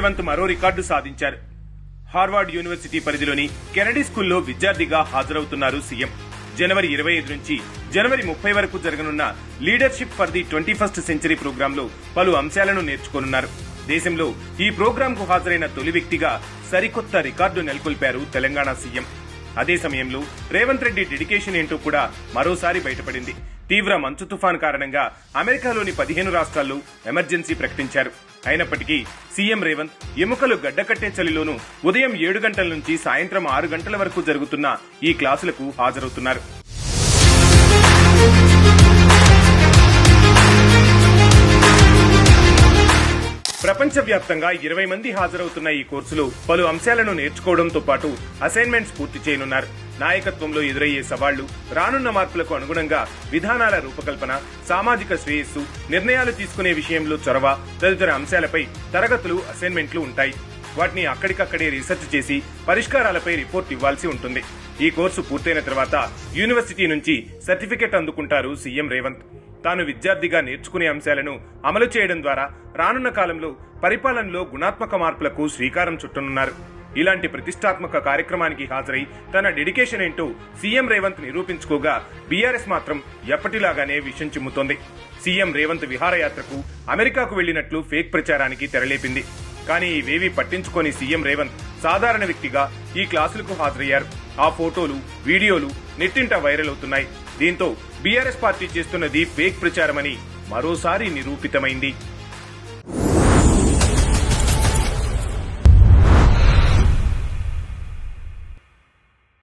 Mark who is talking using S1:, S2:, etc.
S1: రేవంత్ మరో రికార్డు సాధించారు. Harvard university పరిధిలోని కెనడీ స్కూల్లో విద్యార్థిగా హాజరవుతున్నారు సీఎం. జనవరి 25 నుంచి జనవరి 30 వరకు జరగనున్న leadership for the 21st century ప్రోగ్రాంలో పలు అంశాలను నేర్చుకోనున్నారు. దేశంలో ఈ ప్రోగ్రాంకు హాజరైన తొలి వ్యక్తిగా సరికొత్త రికార్డు నెలకొల్పారు తెలంగాణ సీఎం. అదే సమయంలో రేవంత్ రెడ్డి డెడికేషన్ ఏంటో కూడా మరోసారి బయటపడింది. తీవ్ర మంచు తుఫాన్ కారణంగా అమెరికాలోని 15 రాష్ట్రాల్లో ఎమర్జెన్సీ ప్రకటించారు. అయినప్పటికీ సీఎం రేవంత్ ఎముకలు గడ్డకట్టే చలిలోనూ ఉదయం 7 గంటల నుంచి సాయంత్రం 6 గంటల వరకు జరుగుతున్న ఈ క్లాసులకు హాజరవుతున్నారు. ప్రపంచవ్యాప్తంగా 20 మంది హాజరవుతున్న ఈ కోర్సులో పలు అంశాలను నేర్చుకోవడంతో పాటు అసైన్మెంట్స్ పూర్తి చేయనున్నారు. నాయకత్వంలో ఎదురయ్యే సవాళ్లు, రానున్న మార్పులకు అనుగుణంగా విధానాల రూపకల్పన, సామాజిక శ్రేయస్సు, నిర్ణయాలు తీసుకునే విషయంలో చొరవ తదితర అంశాలపై తరగతులు, అసైన్మెంట్లు ఉంటాయి. వాటిని అక్కడికక్కడే రీసెర్చ్ చేసి పరిష్కారాలపై రిపోర్ట్ ఇవ్వాల్సి ఉంటుంది. ఈ కోర్సు పూర్తయిన తర్వాత యూనివర్సిటీ నుంచి సర్టిఫికెట్ అందుకుంటారు సీఎం రేవంత్. తాను విద్యార్థిగా నేర్చుకునే అంశాలను అమలు చేయడం ద్వారా రానున్న కాలంలో పరిపాలనలో గుణాత్మక మార్పులకు శ్రీకారం చుట్టనున్నారు. ఇలాంటి ప్రతిష్టాత్మక కార్యక్రమానికి హాజరై తన డెడికేషన్ ఏంటో సీఎం రేవంత్ నిరూపించుకోగా బీఆర్ఎస్ మాత్రం ఎప్పటిలాగానే విషం చిమ్ముతోంది. సీఎం రేవంత్ విహారయాత్రకు అమెరికాకు వెళ్లినట్లు ఫేక్ ప్రచారానికి తెరలేపింది. కానీ ఇవేవీ పట్టించుకోని సీఎం రేవంత్ సాధారణ వ్యక్తిగా ఈ క్లాసులకు హాజరయ్యారు. ఆ ఫోటోలు, వీడియోలు నెట్టింట వైరల్ అవుతున్నాయి. దీంతో బీఆర్ఎస్ పార్టీ చేస్తున్నది ఫేక్ ప్రచారమని మరోసారి నిరూపితమైంది.